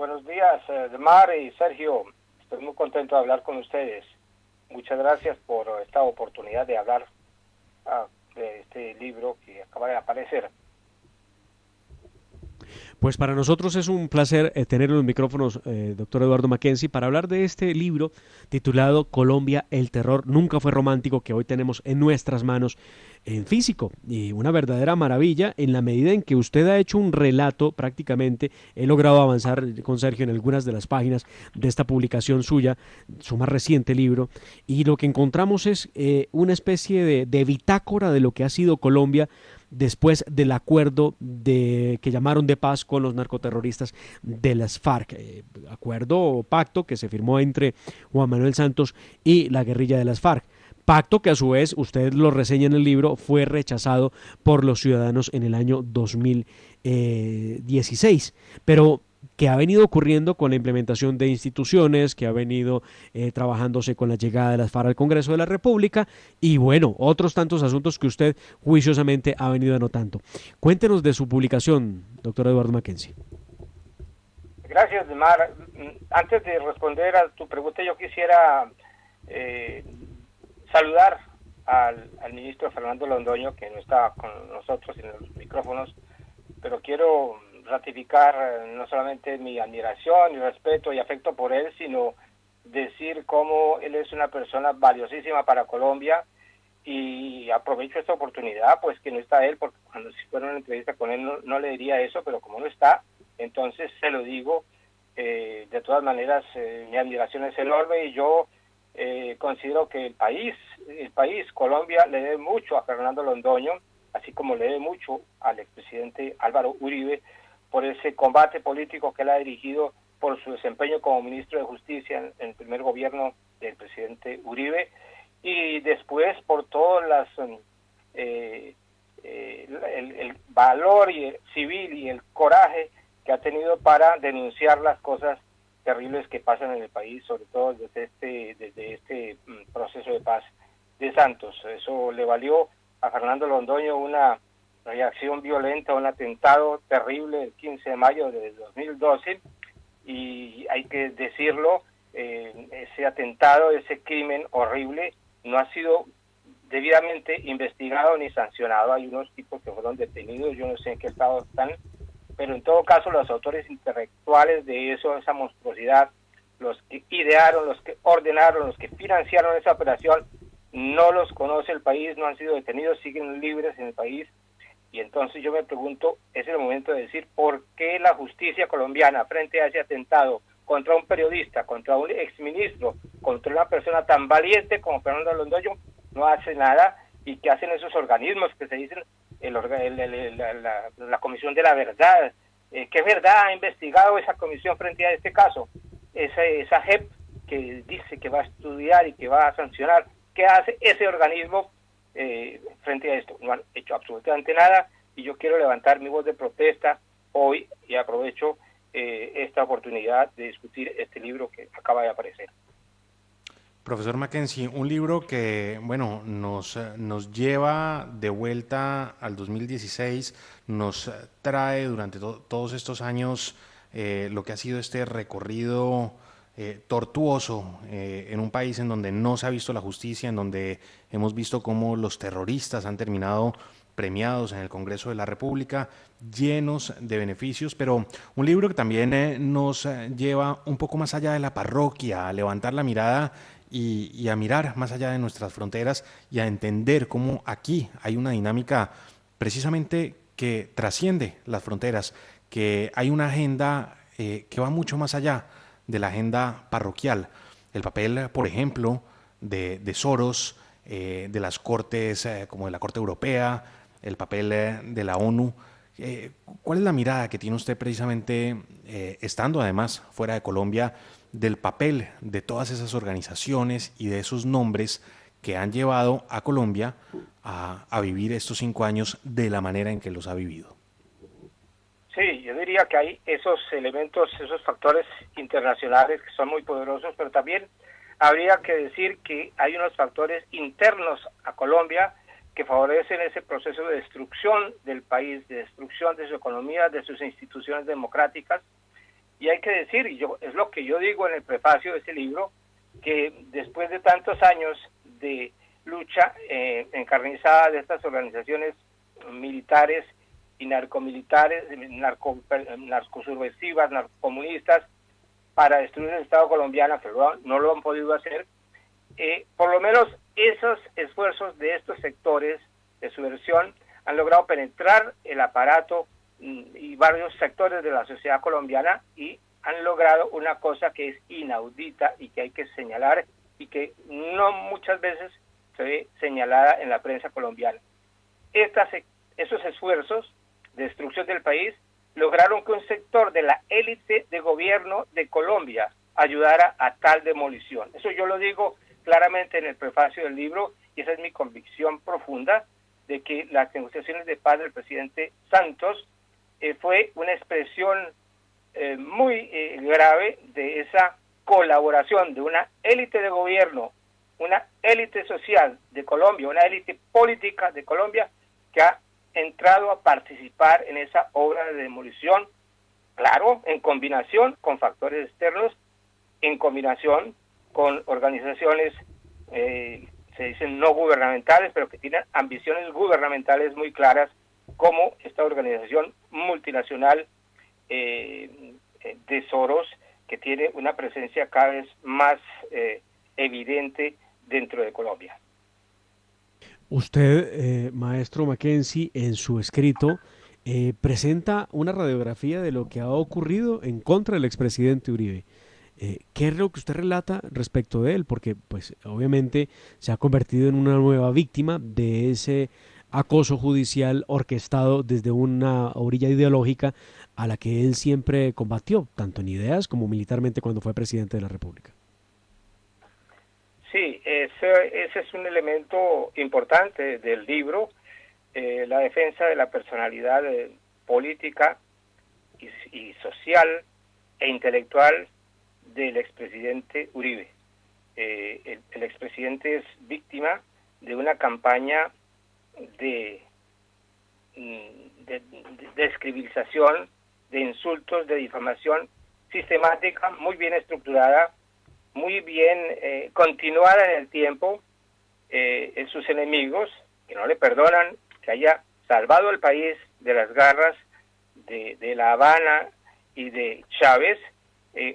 Buenos días, Mar y Sergio. Estoy muy contento de hablar con ustedes. Muchas gracias por esta oportunidad de hablar de este libro que acaba de aparecer. Pues para nosotros es un placer tener en los micrófonos, doctor Eduardo Mackenzie, para hablar de este libro titulado Colombia, el terror nunca fue romántico, que hoy tenemos en nuestras manos en físico. Y una verdadera maravilla en la medida en que usted ha hecho un relato prácticamente. He logrado avanzar con Sergio en algunas de las páginas de esta publicación suya, su más reciente libro, y lo que encontramos es una especie de bitácora de lo que ha sido Colombia después del acuerdo que llamaron de paz con los narcoterroristas de las FARC, acuerdo o pacto que se firmó entre Juan Manuel Santos y la guerrilla de las FARC. Pacto que a su vez, usted lo reseña en el libro, fue rechazado por los ciudadanos en el año 2016. Pero que ha venido ocurriendo con la implementación de instituciones, que ha venido trabajándose con la llegada de las FARC al Congreso de la República y bueno, otros tantos asuntos que usted juiciosamente ha venido anotando. Cuéntenos de su publicación, doctor Eduardo Mackenzie. Gracias, Mar. Antes de responder a tu pregunta, yo quisiera saludar al ministro Fernando Londoño, que no está con nosotros en los micrófonos, pero quiero ratificar no solamente mi admiración y respeto y afecto por él, sino decir cómo él es una persona valiosísima para Colombia, y aprovecho esta oportunidad, pues que no está él, porque cuando si fuera una entrevista con él no le diría eso, pero como no está, entonces se lo digo. De todas maneras, mi admiración es enorme, y yo considero que el país, Colombia, le debe mucho a Fernando Londoño, así como le debe mucho al expresidente Álvaro Uribe, por ese combate político que él ha dirigido, por su desempeño como ministro de Justicia en el primer gobierno del presidente Uribe, y después por todas las el valor civil y el coraje que ha tenido para denunciar las cosas terribles que pasan en el país, sobre todo desde este proceso de paz de Santos. Eso le valió a Fernando Londoño una reacción violenta, un atentado terrible el 15 de mayo de 2012, y hay que decirlo, ese atentado, ese crimen horrible, no ha sido debidamente investigado ni sancionado. Hay unos tipos que fueron detenidos, yo no sé en qué estado están, pero en todo caso los autores intelectuales de eso, esa monstruosidad, los que idearon, los que ordenaron, los que financiaron esa operación, no los conoce el país, no han sido detenidos, siguen libres en el país. Y entonces yo me pregunto, es el momento de decir por qué la justicia colombiana, frente a ese atentado contra un periodista, contra un exministro, contra una persona tan valiente como Fernando Londoño, no hace nada. Y qué hacen esos organismos que se dicen la Comisión de la Verdad. ¿Qué verdad ha investigado esa comisión frente a este caso? Esa JEP que dice que va a estudiar y que va a sancionar. ¿Qué hace ese organismo frente a esto? No han hecho absolutamente nada, y yo quiero levantar mi voz de protesta hoy, y aprovecho esta oportunidad de discutir este libro que acaba de aparecer. Profesor Mackenzie, un libro que, bueno, nos lleva de vuelta al 2016, nos trae durante todos estos años lo que ha sido este recorrido tortuoso en un país en donde no se ha visto la justicia, en donde hemos visto cómo los terroristas han terminado premiados en el Congreso de la República, llenos de beneficios, pero un libro que también nos lleva un poco más allá de la parroquia, a levantar la mirada y a mirar más allá de nuestras fronteras y a entender cómo aquí hay una dinámica precisamente que trasciende las fronteras, que hay una agenda que va mucho más allá de la agenda parroquial. El papel, por ejemplo, de Soros, de las cortes como de la Corte Europea, el papel de la ONU. ¿Cuál es la mirada que tiene usted precisamente, estando además fuera de Colombia, del papel de todas esas organizaciones y de esos nombres que han llevado a Colombia a vivir estos 5 años de la manera en que los ha vivido? Sí, yo diría que hay esos elementos, esos factores internacionales que son muy poderosos, pero también habría que decir que hay unos factores internos a Colombia que favorecen ese proceso de destrucción del país, de destrucción de su economía, de sus instituciones democráticas, Y hay que decir, es lo que yo digo en el prefacio de ese libro, que después de tantos años de lucha encarnizada de estas organizaciones militares y narcomilitares, narcosubversivas, narcocomunistas, para destruir el Estado colombiano, que no lo han podido hacer, por lo menos esos esfuerzos de estos sectores de subversión han logrado penetrar el aparato y varios sectores de la sociedad colombiana y han logrado una cosa que es inaudita y que hay que señalar y que no muchas veces se ve señalada en la prensa colombiana. Esos esfuerzos de destrucción del país lograron que un sector de la élite de gobierno de Colombia ayudara a tal demolición. Eso yo lo digo claramente en el prefacio del libro y esa es mi convicción profunda de que las negociaciones de paz del presidente Santos fue una expresión muy grave de esa colaboración de una élite de gobierno, una élite social de Colombia, una élite política de Colombia que ha entrado a participar en esa obra de demolición, claro, en combinación con factores externos, en combinación con organizaciones, se dicen no gubernamentales, pero que tienen ambiciones gubernamentales muy claras, como esta organización multinacional de Soros, que tiene una presencia cada vez más evidente dentro de Colombia. Usted, maestro Mackenzie, en su escrito presenta una radiografía de lo que ha ocurrido en contra del expresidente Uribe. ¿Qué es lo que usted relata respecto de él? Porque, pues, obviamente se ha convertido en una nueva víctima de ese acoso judicial orquestado desde una orilla ideológica a la que él siempre combatió, tanto en ideas como militarmente cuando fue presidente de la República. Sí, ese es un elemento importante del libro, la defensa de la personalidad política y social e intelectual del expresidente Uribe. El expresidente es víctima de una campaña de describilización, de insultos, de difamación sistemática, muy bien estructurada, muy bien continuada en el tiempo, en sus enemigos, que no le perdonan que haya salvado el país de las garras de La Habana y de Chávez,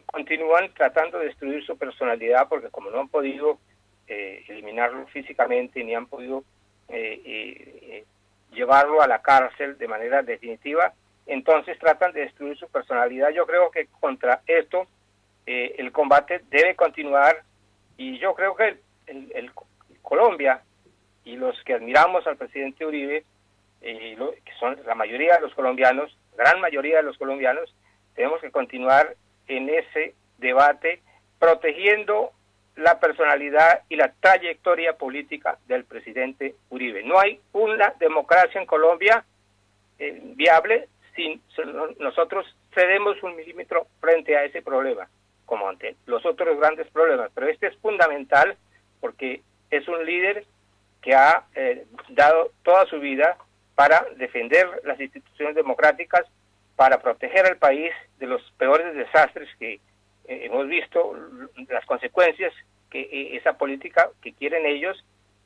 continúan tratando de destruir su personalidad porque como no han podido eliminarlo físicamente ni han podido llevarlo a la cárcel de manera definitiva, entonces tratan de destruir su personalidad. Yo creo que contra esto el combate debe continuar y yo creo que el Colombia y los que admiramos al presidente Uribe, que son la mayoría de los colombianos, gran mayoría de los colombianos, tenemos que continuar en ese debate protegiendo la personalidad y la trayectoria política del presidente Uribe. No hay una democracia en Colombia viable si nosotros cedemos un milímetro frente a ese problema, como ante los otros grandes problemas. Pero este es fundamental porque es un líder que ha dado toda su vida para defender las instituciones democráticas, para proteger al país de los peores desastres que hemos visto, las consecuencias que esa política que quieren ellos,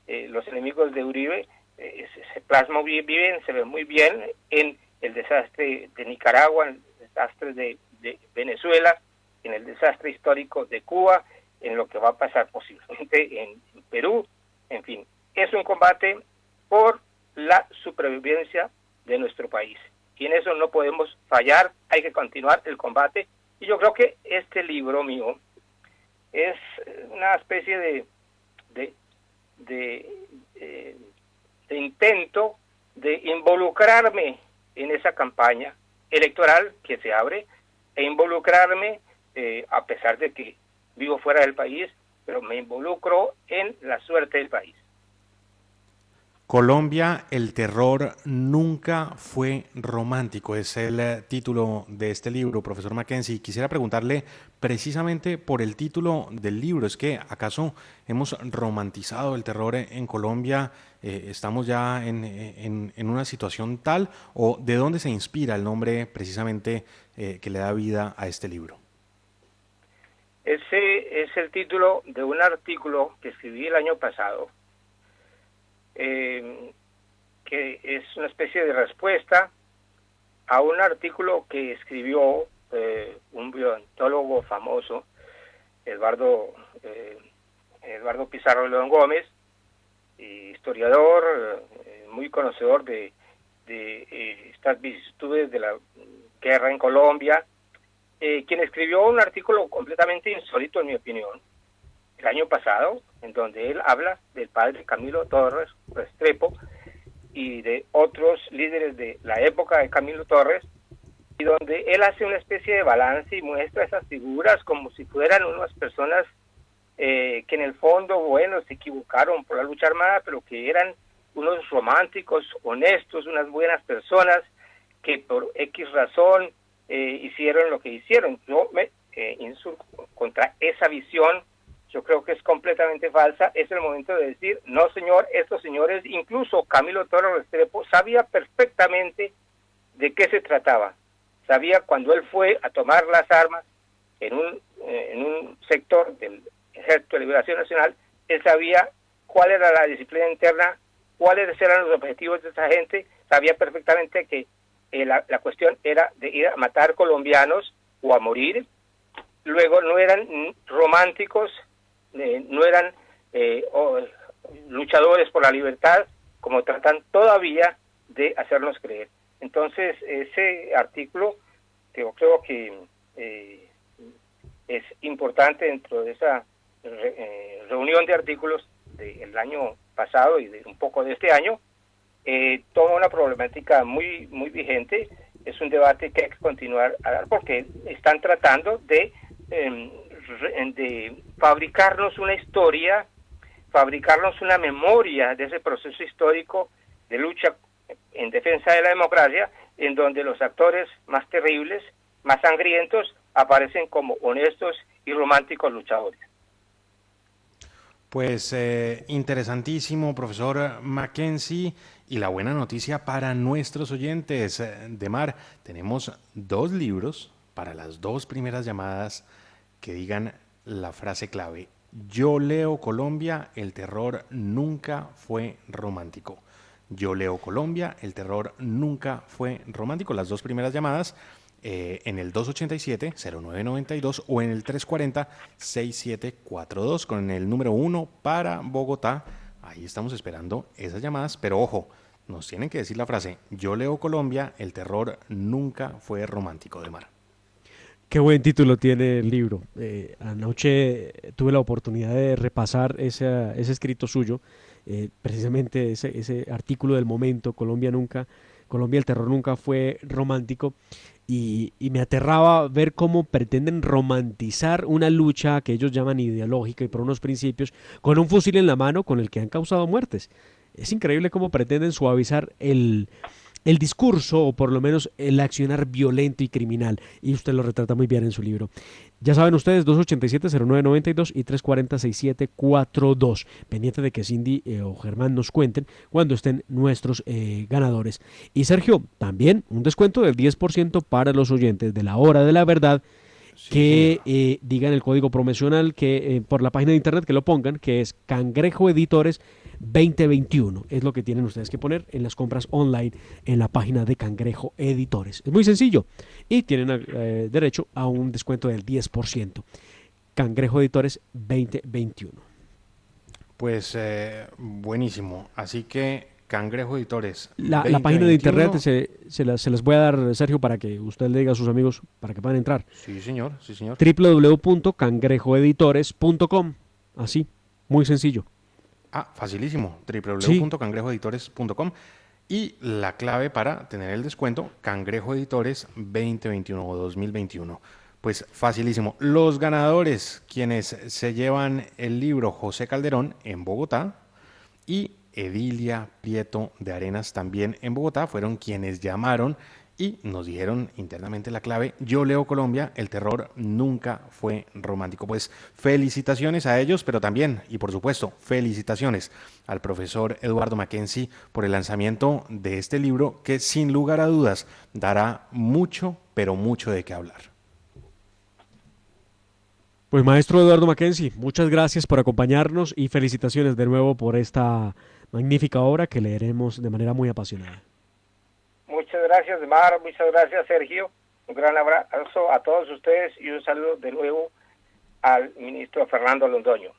los enemigos de Uribe, se plasma muy bien, se ve muy bien en el desastre de Nicaragua, en el desastre de Venezuela, en el desastre histórico de Cuba, en lo que va a pasar posiblemente en Perú, en fin. Es un combate por la supervivencia de nuestro país. Y en eso no podemos fallar, hay que continuar el combate. Y yo creo que este libro mío es una especie de intento de involucrarme en esa campaña electoral que se abre e involucrarme, a pesar de que vivo fuera del país, pero me involucro en la suerte del país. Colombia, el terror nunca fue romántico. Es el título de este libro, profesor Mackenzie. Quisiera preguntarle precisamente por el título del libro. ¿Es que acaso hemos romantizado el terror en Colombia? ¿Estamos ya en una situación tal? ¿O de dónde se inspira el nombre precisamente que le da vida a este libro? Ese es el título de un artículo que escribí el año pasado, que es una especie de respuesta a un artículo que escribió un bioentólogo famoso, Eduardo Pizarro León Gómez, historiador, muy conocedor de estas vicisitudes de la guerra en Colombia, quien escribió un artículo completamente insólito, en mi opinión, el año pasado, en donde él habla del padre Camilo Torres Restrepo y de otros líderes de la época de Camilo Torres, y donde él hace una especie de balance y muestra esas figuras como si fueran unas personas que en el fondo, bueno, se equivocaron por la lucha armada, pero que eran unos románticos, honestos, unas buenas personas que por X razón hicieron lo que hicieron. Yo me insurgo contra esa visión. Yo creo que es completamente falsa. Es el momento de decir, no señor, estos señores, incluso Camilo Torres Restrepo, sabía perfectamente de qué se trataba. Sabía cuando él fue a tomar las armas en un sector del Ejército de Liberación Nacional, él sabía cuál era la disciplina interna, cuáles eran los objetivos de esa gente, sabía perfectamente que la cuestión era de ir a matar colombianos o a morir. Luego no eran románticos, no eran luchadores por la libertad, como tratan todavía de hacernos creer. Entonces, ese artículo, yo creo que es importante dentro de esa reunión de artículos del año pasado y de un poco de este año, toma una problemática muy vigente. Es un debate que hay que continuar a dar porque están tratando de fabricarnos una historia, fabricarnos una memoria de ese proceso histórico de lucha en defensa de la democracia, en donde los actores más terribles, más sangrientos, aparecen como honestos y románticos luchadores. Pues interesantísimo, profesor Mackenzie, y la buena noticia para nuestros oyentes. Demar, tenemos 2 libros para las 2 primeras llamadas que digan la frase clave: yo leo Colombia, el terror nunca fue romántico. Yo leo Colombia, el terror nunca fue romántico. Las 2 primeras llamadas en el 287-0992 o en el 340-6742 con el número 1 para Bogotá. Ahí estamos esperando esas llamadas, pero ojo, nos tienen que decir la frase: yo leo Colombia, el terror nunca fue romántico. Demar. Qué buen título tiene el libro. Anoche tuve la oportunidad de repasar ese escrito suyo, precisamente ese artículo del momento, Colombia, el terror nunca fue romántico, y me aterraba ver cómo pretenden romantizar una lucha que ellos llaman ideológica y por unos principios, con un fusil en la mano con el que han causado muertes. Es increíble cómo pretenden suavizar el discurso, o por lo menos el accionar violento y criminal, y usted lo retrata muy bien en su libro. Ya saben ustedes, 287-0992 y 340-6742. Pendiente de que Cindy o Germán nos cuenten cuando estén nuestros ganadores. Y Sergio, también un descuento del 10% para los oyentes de la Hora de la Verdad, que digan el código promocional, que por la página de internet que lo pongan, que es Cangrejo Editores 2021. Es lo que tienen ustedes que poner en las compras online en la página de Cangrejo Editores. Es muy sencillo y tienen derecho a un descuento del 10%. Cangrejo Editores 2021. Pues buenísimo. Así que Cangrejo Editores. La página de internet se las voy a dar, Sergio, para que usted le diga a sus amigos para que puedan entrar. Sí, señor. Sí, señor. www.cangrejoeditores.com. Así, muy sencillo. Facilísimo, www.cangrejoeditores.com, y la clave para tener el descuento, Cangrejo Editores 2021 o 2021. Pues facilísimo. Los ganadores, quienes se llevan el libro: José Calderón en Bogotá, y Edilia Prieto de Arenas, también en Bogotá, fueron quienes llamaron y nos dijeron internamente la clave: yo leo Colombia, el terror nunca fue romántico. Pues felicitaciones a ellos, pero también, y por supuesto, felicitaciones al profesor Eduardo Mackenzie por el lanzamiento de este libro que sin lugar a dudas dará mucho, pero mucho de qué hablar. Pues maestro Eduardo Mackenzie, muchas gracias por acompañarnos y felicitaciones de nuevo por esta magnífica obra que leeremos de manera muy apasionada. Muchas gracias, Mar, muchas gracias, Sergio. Un gran abrazo a todos ustedes y un saludo de nuevo al ministro Fernando Londoño.